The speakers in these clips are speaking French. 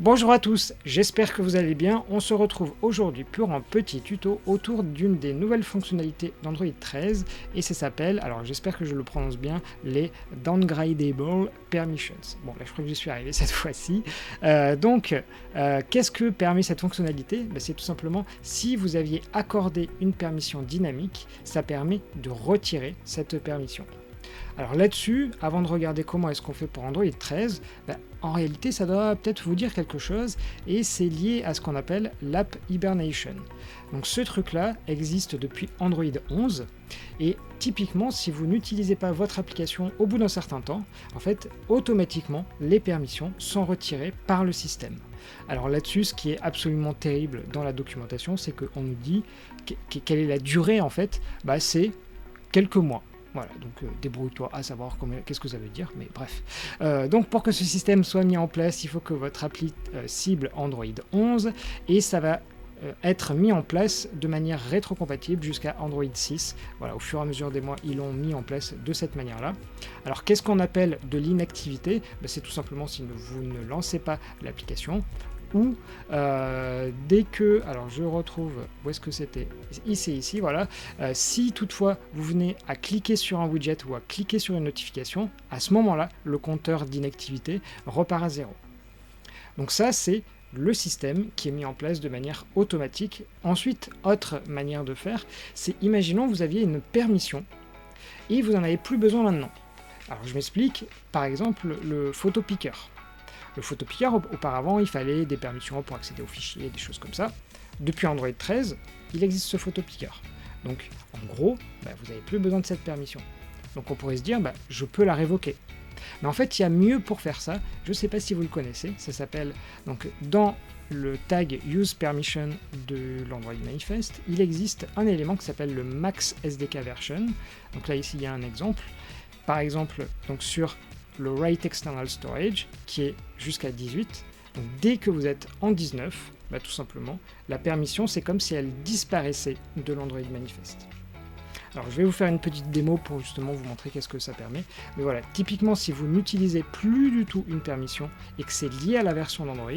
Bonjour à tous, j'espère que vous allez bien. On se retrouve aujourd'hui pour un petit tuto autour d'une des nouvelles fonctionnalités d'Android 13 et ça s'appelle, alors j'espère que je le prononce bien, les Downgradable Permissions. Bon, là je crois que j'y suis arrivé cette fois-ci. Qu'est-ce que permet cette fonctionnalité? C'est tout simplement si vous aviez accordé une permission dynamique, ça permet de retirer cette permission. Alors là-dessus, avant de regarder comment est-ce qu'on fait pour Android 13, en réalité ça doit peut-être vous dire quelque chose et c'est lié à ce qu'on appelle l'App Hibernation. Donc ce truc-là existe depuis Android 11 et typiquement si vous n'utilisez pas votre application au bout d'un certain temps, en fait automatiquement les permissions sont retirées par le système. Alors là-dessus, ce qui est absolument terrible dans la documentation, c'est qu'on nous dit quelle est la durée en fait, c'est quelques mois. Voilà, donc débrouille-toi à savoir qu'est-ce que ça veut dire, mais bref. Donc pour que ce système soit mis en place, il faut que votre appli cible Android 11 et ça va être mis en place de manière rétrocompatible jusqu'à Android 6. Voilà, au fur et à mesure des mois, ils l'ont mis en place de cette manière-là. Alors qu'est-ce qu'on appelle de l'inactivité? C'est tout simplement si vous ne lancez pas l'application ou dès que, alors je retrouve, où est-ce que c'était? Ici, voilà. Si toutefois vous venez à cliquer sur un widget ou à cliquer sur une notification, à ce moment-là, le compteur d'inactivité repart à 0. Donc ça, c'est le système qui est mis en place de manière automatique. Ensuite, autre manière de faire, c'est imaginons vous aviez une permission et vous n'en avez plus besoin maintenant. Alors je m'explique, par exemple le photopicker. Le photopicker, auparavant, il fallait des permissions pour accéder aux fichiers, des choses comme ça. Depuis Android 13, il existe ce photopicker. Donc, en gros, vous n'avez plus besoin de cette permission. Donc, on pourrait se dire, je peux la révoquer. Mais en fait, il y a mieux pour faire ça. Je ne sais pas si vous le connaissez. Ça s'appelle, donc, dans le tag Use Permission de l'Android Manifest, il existe un élément qui s'appelle le Max SDK Version. Donc là, ici, il y a un exemple. Par exemple, donc sur le Write External Storage qui est jusqu'à 18. Donc dès que vous êtes en 19, tout simplement, la permission c'est comme si elle disparaissait de l'Android Manifest. Alors je vais vous faire une petite démo pour justement vous montrer qu'est-ce que ça permet. Mais voilà, typiquement si vous n'utilisez plus du tout une permission et que c'est lié à la version d'Android,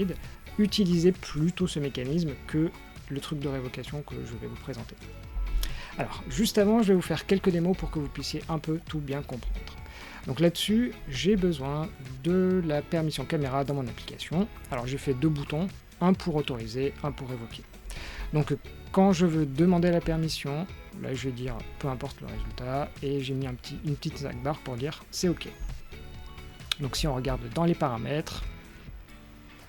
utilisez plutôt ce mécanisme que le truc de révocation que je vais vous présenter. Alors juste avant, je vais vous faire quelques démos pour que vous puissiez un peu tout bien comprendre. Donc là-dessus, j'ai besoin de la permission caméra dans mon application. Alors j'ai fait deux boutons, un pour autoriser, un pour révoquer. Donc quand je veux demander la permission, là je vais dire peu importe le résultat, et j'ai mis une petite zac barre pour dire c'est OK. Donc si on regarde dans les paramètres,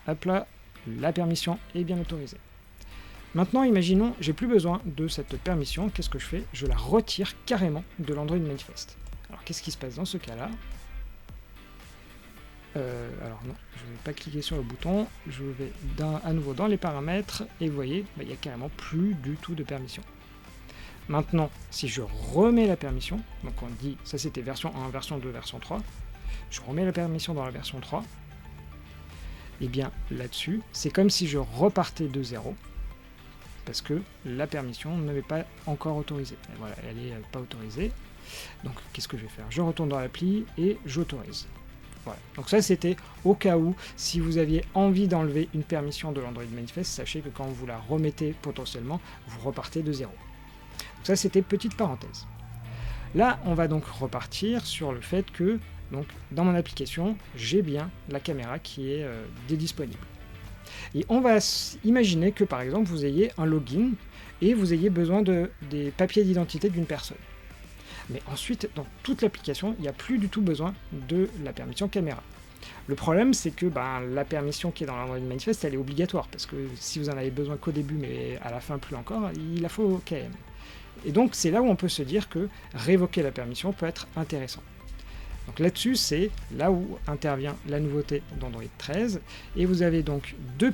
hop là, la permission est bien autorisée. Maintenant, imaginons, j'ai plus besoin de cette permission, qu'est-ce que je fais? Je la retire carrément de l'Android Manifest. Alors qu'est-ce qui se passe dans ce cas-là? Alors non, je ne vais pas cliquer sur le bouton, je vais à nouveau dans les paramètres, et vous voyez, il n'y a carrément plus du tout de permission. Maintenant, si je remets la permission, donc on dit, ça c'était version 1, version 2, version 3, je remets la permission dans la version 3, et bien là-dessus, c'est comme si je repartais de 0, parce que la permission ne m'est pas encore autorisée. Et voilà, elle n'est pas autorisée. Donc qu'est-ce que je vais faire? Je retourne dans l'appli et j'autorise. Voilà. Donc ça c'était au cas où, si vous aviez envie d'enlever une permission de l'Android Manifest, sachez que quand vous la remettez potentiellement, vous repartez de 0. Donc ça c'était petite parenthèse. Là on va donc repartir sur le fait que donc, dans mon application, j'ai bien la caméra qui est disponible. Et on va imaginer que par exemple vous ayez un login et vous ayez besoin des papiers d'identité d'une personne. Mais ensuite, dans toute l'application, il n'y a plus du tout besoin de la permission caméra. Le problème, c'est que la permission qui est dans l'Android Manifest, elle est obligatoire, parce que si vous en avez besoin qu'au début, mais à la fin plus encore, il la faut quand même. Et donc, c'est là où on peut se dire que révoquer la permission peut être intéressant. Donc là-dessus, c'est là où intervient la nouveauté d'Android 13, et vous avez donc deux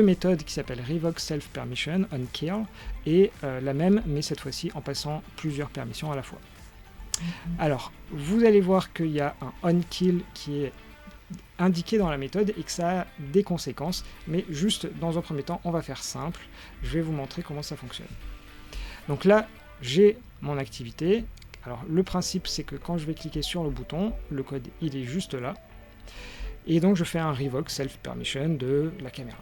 méthodes qui s'appellent Revoke Self Permission on Kill, et la même, mais cette fois-ci en passant plusieurs permissions à la fois. Alors, vous allez voir qu'il y a un on kill qui est indiqué dans la méthode et que ça a des conséquences, mais juste dans un premier temps, on va faire simple. Je vais vous montrer comment ça fonctionne. Donc là, j'ai mon activité. Alors le principe c'est que quand je vais cliquer sur le bouton, le code il est juste là, et donc je fais un revoke self permission de la caméra.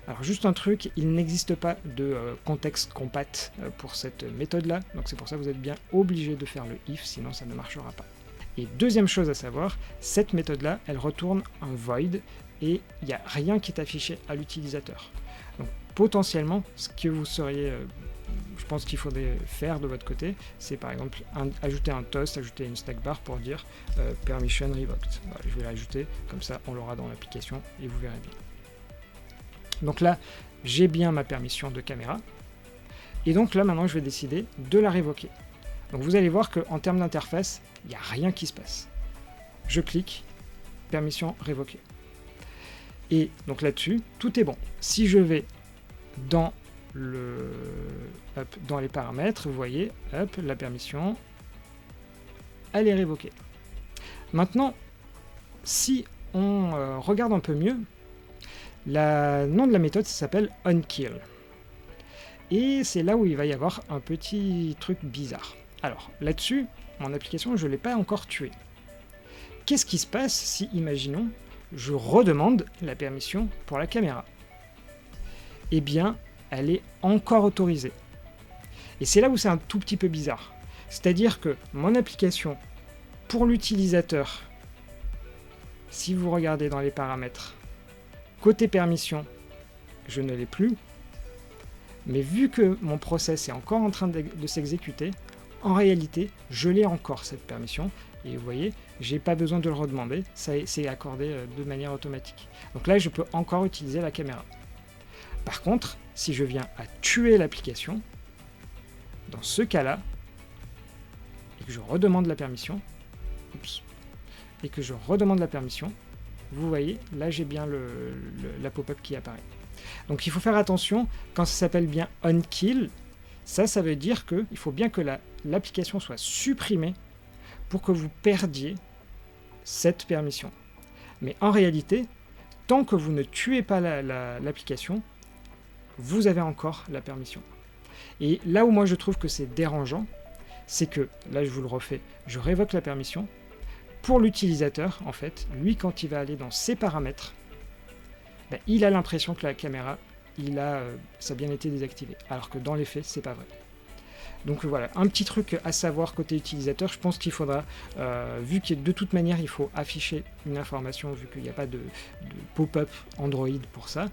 Alors juste un truc, il n'existe pas de contexte compat pour cette méthode-là, donc c'est pour ça que vous êtes bien obligé de faire le if, sinon ça ne marchera pas. Et deuxième chose à savoir, cette méthode-là, elle retourne un void, et il n'y a rien qui est affiché à l'utilisateur. Donc potentiellement, ce que vous seriez, je pense qu'il faudrait faire de votre côté, c'est par exemple ajouter un toast, ajouter une stack bar pour dire permission revoked. Voilà, je vais l'ajouter, comme ça on l'aura dans l'application et vous verrez bien. Donc là, j'ai bien ma permission de caméra. Et donc là, maintenant, je vais décider de la révoquer. Donc vous allez voir qu'en termes d'interface, il n'y a rien qui se passe. Je clique, permission révoquée. Et donc là-dessus, tout est bon. Si je vais dans les paramètres, vous voyez, la permission, elle est révoquée. Maintenant, si on regarde un peu mieux, le nom de la méthode, ça s'appelle onKill. Et c'est là où il va y avoir un petit truc bizarre. Alors, là-dessus, mon application, je ne l'ai pas encore tuée. Qu'est-ce qui se passe si, imaginons, je redemande la permission pour la caméra? Eh bien, elle est encore autorisée. Et c'est là où c'est un tout petit peu bizarre. C'est-à-dire que mon application, pour l'utilisateur, si vous regardez dans les paramètres, côté permission, je ne l'ai plus. Mais vu que mon process est encore en train de s'exécuter, en réalité, je l'ai encore cette permission. Et vous voyez, j'ai pas besoin de le redemander, c'est accordé de manière automatique. Donc là, je peux encore utiliser la caméra. Par contre, si je viens à tuer l'application, dans ce cas-là, et que je redemande la permission, vous voyez, là j'ai bien la pop-up qui apparaît. Donc il faut faire attention, quand ça s'appelle bien onKill, ça veut dire qu'il faut bien que l'application soit supprimée pour que vous perdiez cette permission. Mais en réalité, tant que vous ne tuez pas l'application, vous avez encore la permission. Et là où moi je trouve que c'est dérangeant, c'est que, là je vous le refais, je révoque la permission. Pour l'utilisateur, en fait, lui quand il va aller dans ses paramètres, il a l'impression que la caméra, ça a bien été désactivé, alors que dans les faits, c'est pas vrai. Donc voilà, un petit truc à savoir côté utilisateur, je pense qu'il faudra, vu que de toute manière il faut afficher une information, vu qu'il n'y a pas de pop-up Android pour ça,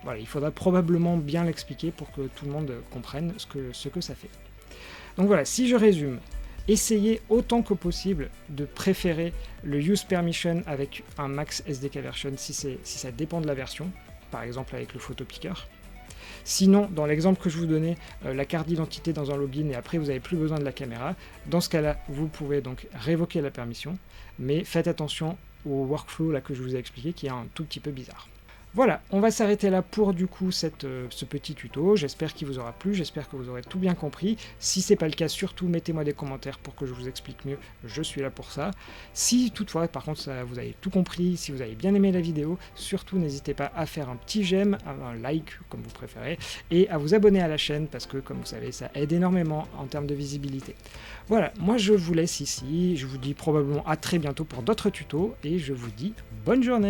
voilà, il faudra probablement bien l'expliquer pour que tout le monde comprenne ce que ça fait. Donc voilà, si je résume, essayez autant que possible de préférer le use permission avec un max SDK version si ça dépend de la version, par exemple avec le photopicker. Sinon, dans l'exemple que je vous donnais, la carte d'identité dans un login et après vous n'avez plus besoin de la caméra, dans ce cas-là, vous pouvez donc révoquer la permission, mais faites attention au workflow là, que je vous ai expliqué qui est un tout petit peu bizarre. Voilà, on va s'arrêter là pour du coup ce petit tuto. J'espère qu'il vous aura plu, j'espère que vous aurez tout bien compris. Si ce n'est pas le cas, surtout mettez-moi des commentaires pour que je vous explique mieux, je suis là pour ça. Si toutefois, par contre, vous avez tout compris, si vous avez bien aimé la vidéo, surtout n'hésitez pas à faire un petit j'aime, un like, comme vous préférez, et à vous abonner à la chaîne parce que, comme vous savez, ça aide énormément en termes de visibilité. Voilà, moi je vous laisse ici, je vous dis probablement à très bientôt pour d'autres tutos, et je vous dis bonne journée!